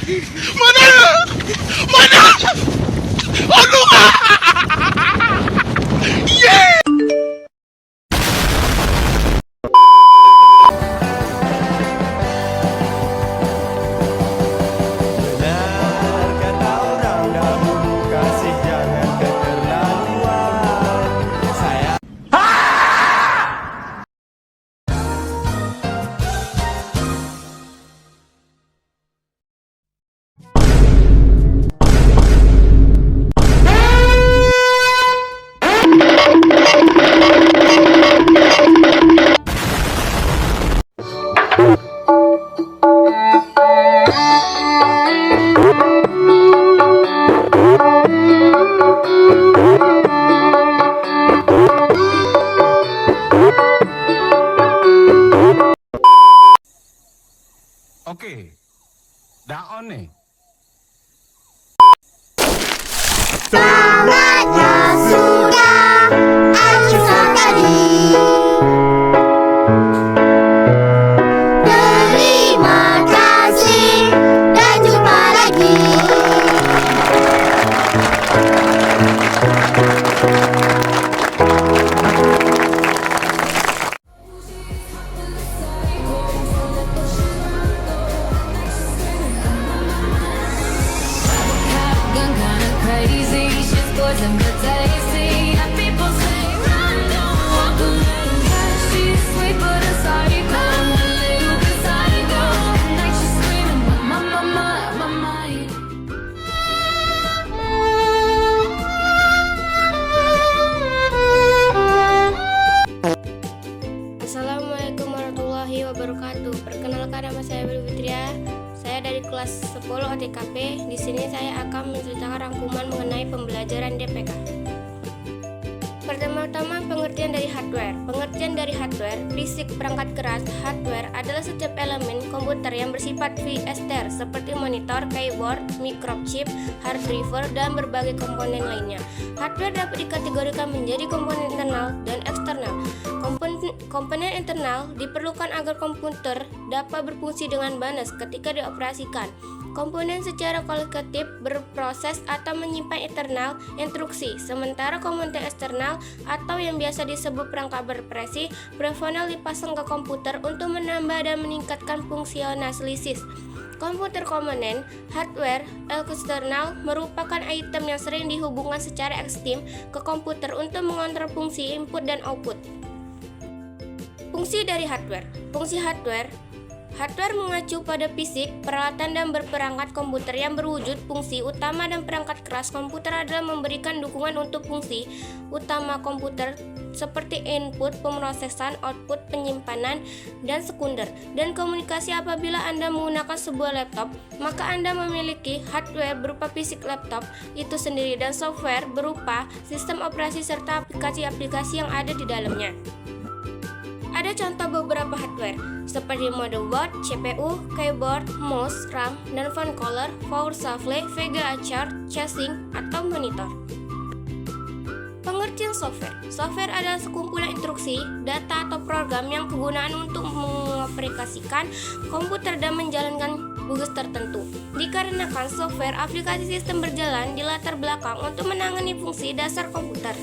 Mana? Mana? Aduh! Yeah! Benar kata orang dahulu, kasih jangan keterlaluan. Saya Oke. Daon nih. Saatnya sudah akhir tadi. Terima kasih dan jumpa lagi. Gone kinda crazy, she's poison but tasty. And people say, run, don't walk a little fast. She's sweet but a psycho, a little bit psycho. At night she's screaming, my mind. Assalamualaikum warahmatullahi wabarakatuh. Perkenalkan, nama saya Beli Fitria. Saya dari kelas 10 OTKP. Di sini saya akan menceritakan rangkuman mengenai pembelajaran DPK. Pertama-tama, pengertian dari hardware. Pengertian dari hardware, fisik perangkat keras. Hardware adalah setiap elemen komputer yang bersifat VSTR seperti monitor, keyboard, microchip, hard drive, dan berbagai komponen lainnya. Hardware dapat dikategorikan menjadi komponen internal dan eksternal. Komponen internal diperlukan agar komputer dapat berfungsi dengan banas ketika dioperasikan. Komponen secara kualitatif berproses atau menyimpan internal instruksi, sementara komponen eksternal atau yang biasa disebut perangkat beroperasi profesional dipasang ke komputer untuk menambah dan meningkatkan fungsionalitas. Komputer komponen hardware eksternal merupakan item yang sering dihubungkan secara ekstrim ke komputer untuk mengontrol fungsi input dan output. Fungsi dari hardware. Fungsi hardware mengacu pada fisik, peralatan dan berperangkat komputer yang berwujud. Fungsi utama dan perangkat keras komputer adalah memberikan dukungan untuk fungsi utama komputer seperti input, pemrosesan, output, penyimpanan, dan sekunder, dan komunikasi. Apabila Anda menggunakan sebuah laptop, maka Anda memiliki hardware berupa fisik laptop itu sendiri dan software berupa sistem operasi serta aplikasi-aplikasi yang ada di dalamnya. Ada contoh beberapa hardware seperti motherboard, CPU, keyboard, mouse, RAM, dan phone caller, power supply, VGA chart, casing, atau monitor. Pengertian software. Software adalah sekumpulan instruksi, data, atau program yang kegunaan untuk mengaplikasikan komputer dan menjalankan tugas tertentu. Dikarenakan software aplikasi sistem berjalan di latar belakang untuk menangani fungsi dasar komputer.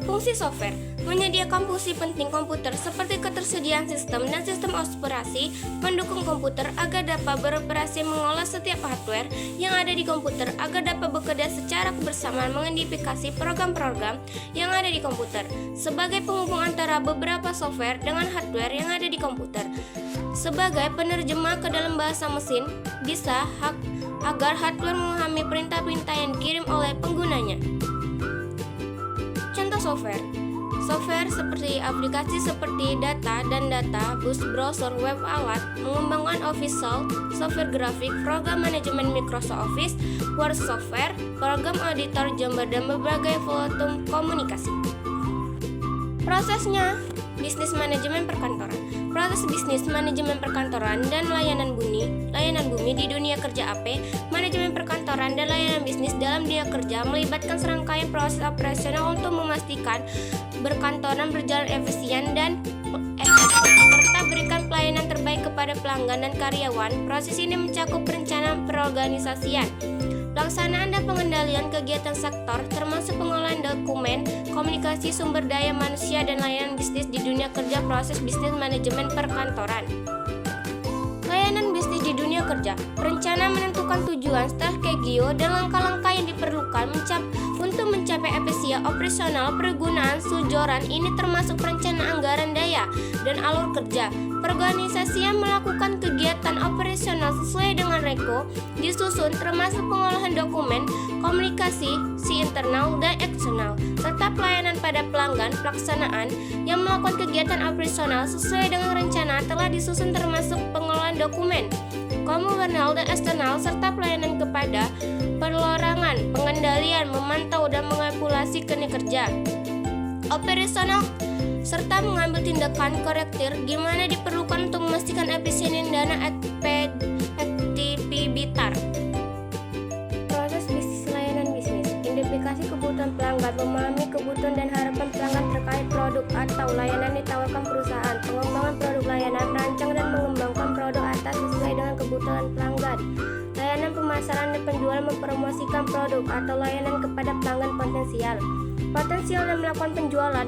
Fungsi software menyediakan fungsi penting komputer seperti ketersediaan sistem dan sistem operasi pendukung komputer agar dapat beroperasi, mengolah setiap hardware yang ada di komputer agar dapat bekerja secara kebersamaan, mengidentifikasi program-program yang ada di komputer sebagai penghubung antara beberapa software dengan hardware yang ada di komputer, sebagai penerjemah ke dalam bahasa mesin bisa agar hardware memahami perintah-perintah yang dikirim oleh penggunanya. Contoh software seperti aplikasi seperti data dan data, bus, browser, web, alat, mengembangkan official, software grafik, program manajemen Microsoft Office, Word software, program auditor gambar, dan berbagai volume komunikasi. Prosesnya, bisnis manajemen perkantoran. Proses bisnis manajemen perkantoran dan layanan bumi di dunia kerja AP, manajemen perkantoran dan layanan bisnis dalam dunia kerja melibatkan serangkaian proses operasional untuk memastikan perkantoran berjalan efisien dan efektif serta berikan pelayanan layanan terbaik kepada pelanggan dan karyawan. Proses ini mencakup perencanaan perorganisasian, pelaksanaan dan pengendalian kegiatan sektor, termasuk pengolahan dokumen, komunikasi sumber daya manusia, dan layanan bisnis di dunia kerja, proses bisnis manajemen perkantoran. Layanan bisnis di dunia kerja, perencanaan menentukan tujuan, strategi, dan langkah-langkah yang diperlukan untuk mencapai efisiensi operasional pergunaan sujoran. Ini termasuk perencanaan anggaran daya dan alur kerja. Perorganisasi yang melakukan kegiatan operasional sesuai dengan reko disusun, termasuk pengolahan dokumen, komunikasi, si internal dan eksternal, serta pelayanan pada pelanggan. Pelaksanaan yang melakukan kegiatan operasional sesuai dengan rencana telah disusun, termasuk pengolahan dokumen, komunal dan eksternal, serta pelayanan kepada perorangan, pengendalian, memantau dan mengkalkulasi kerja operasional, serta mengambil tindakan korektif gimana diperlukan untuk memastikan efisiensi dana aktivitas. Proses bisnis, layanan bisnis, identifikasi kebutuhan pelanggan, memahami kebutuhan dan harapan pelanggan terkait produk atau layanan ditawarkan perusahaan, pengembangan produk layanan, merancang dan mengembangkan produk atas sesuai dengan kebutuhan pelanggan. Layanan pemasaran dan penjualan, mempromosikan produk atau layanan kepada pelanggan potensial dan melakukan penjualan.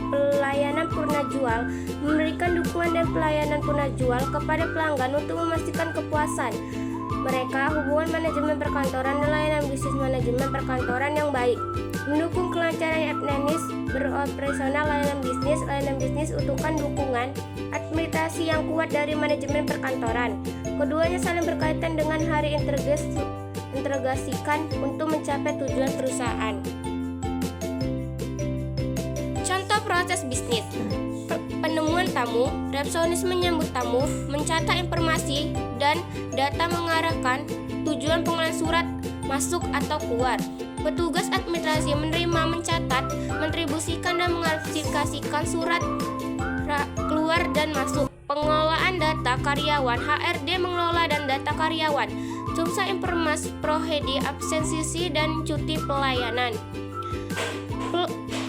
Pelayanan purna jual, memberikan dukungan dan pelayanan purna jual kepada pelanggan untuk memastikan kepuasan mereka. Hubungan manajemen perkantoran dan layanan bisnis, manajemen perkantoran yang baik, mendukung kelancaran etnis beroperasional. Layanan bisnis untukkan dukungan administrasi yang kuat dari manajemen perkantoran. Keduanya saling berkaitan dengan hari integrasikan untuk mencapai tujuan perusahaan. Contoh proses bisnis: penemuan tamu, resepsionis menyambut tamu, mencatat informasi dan data mengarahkan tujuan pengolahan surat masuk atau keluar. Petugas administrasi menerima, mencatat, mendistribusikan dan mengarchifikasikan surat keluar dan masuk. Pengelolaan data karyawan, HRD mengelola dan data karyawan, sumber informasi, prohedi, absensi dan cuti pelayanan.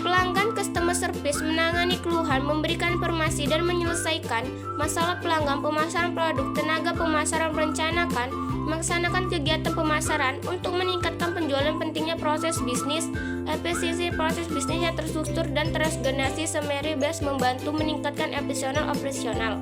Pelanggan customer service menangani keluhan, memberikan informasi dan menyelesaikan masalah pelanggan. Pemasaran produk, tenaga pemasaran merencanakan, melaksanakan kegiatan pemasaran untuk meningkatkan penjualan. Pentingnya proses bisnis, efisiensi proses bisnis yang terstruktur dan terorganisasi semerimbas membantu meningkatkan efisiensi operasional.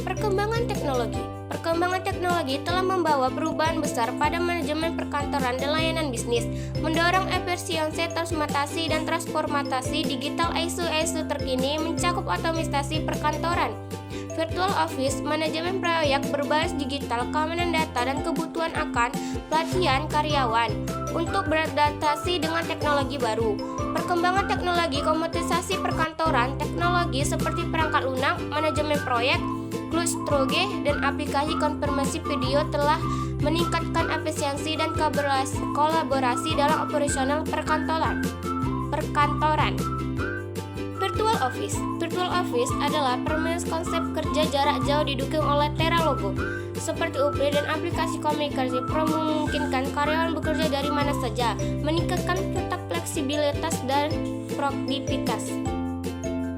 Perkembangan teknologi. Perkembangan teknologi telah membawa perubahan besar pada manajemen perkantoran dan layanan bisnis, mendorong efisiensi, transformasi, dan transformasi digital. Isu terkini mencakup otomatisasi perkantoran, virtual office, manajemen proyek berbasis digital, keamanan data, dan kebutuhan akan pelatihan karyawan untuk beradaptasi dengan teknologi baru. Perkembangan teknologi komputerisasi perkantoran, teknologi seperti perangkat lunak, manajemen proyek, cloud-storage, dan aplikasi konfirmasi video telah meningkatkan efisiensi dan kolaborasi dalam operasional perkantoran. Virtual Office adalah permainan konsep kerja jarak jauh didukung oleh Teralogo seperti Upgrade dan aplikasi komunikasi memungkinkan karyawan bekerja dari mana saja, meningkatkan fleksibilitas dan produktivitas.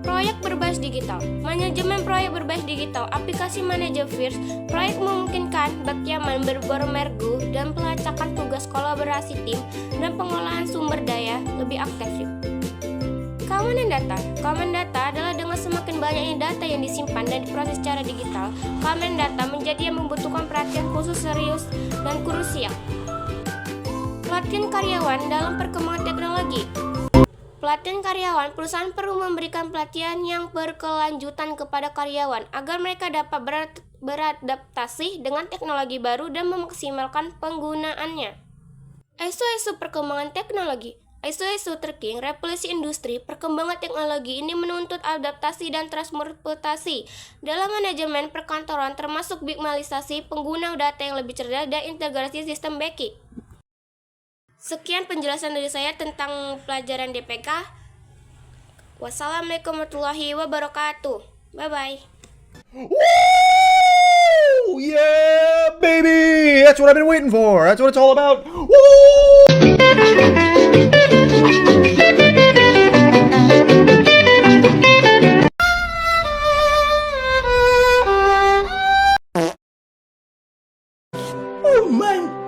Proyek berbasis digital, manajemen proyek berbasis digital, aplikasi manajer First. Proyek memungkinkan bagaimana bermergu dan pelacakan tugas, kolaborasi tim, dan pengolahan sumber daya lebih aktif. Keamanan data adalah dengan semakin banyaknya data yang disimpan dan diproses secara digital, keamanan data menjadi yang membutuhkan perhatian khusus, serius, dan krusial. Pelatihan karyawan dalam perkembangan teknologi. Pelatihan karyawan, perusahaan perlu memberikan pelatihan yang berkelanjutan kepada karyawan agar mereka dapat beradaptasi dengan teknologi baru dan memaksimalkan penggunaannya. Isu perkembangan teknologi. Isu terkini, revolusi industri, perkembangan teknologi ini menuntut adaptasi dan transformasi dalam manajemen perkantoran, termasuk bigitalisasi, pengguna data yang lebih cerdas, dan integrasi sistem backing. Sekian penjelasan dari saya tentang pelajaran DPK. Wassalamualaikum warahmatullahi wabarakatuh. Bye-bye. Woo! Yeah, baby! That's what I've been waiting for. That's what it's all about. Woo! man.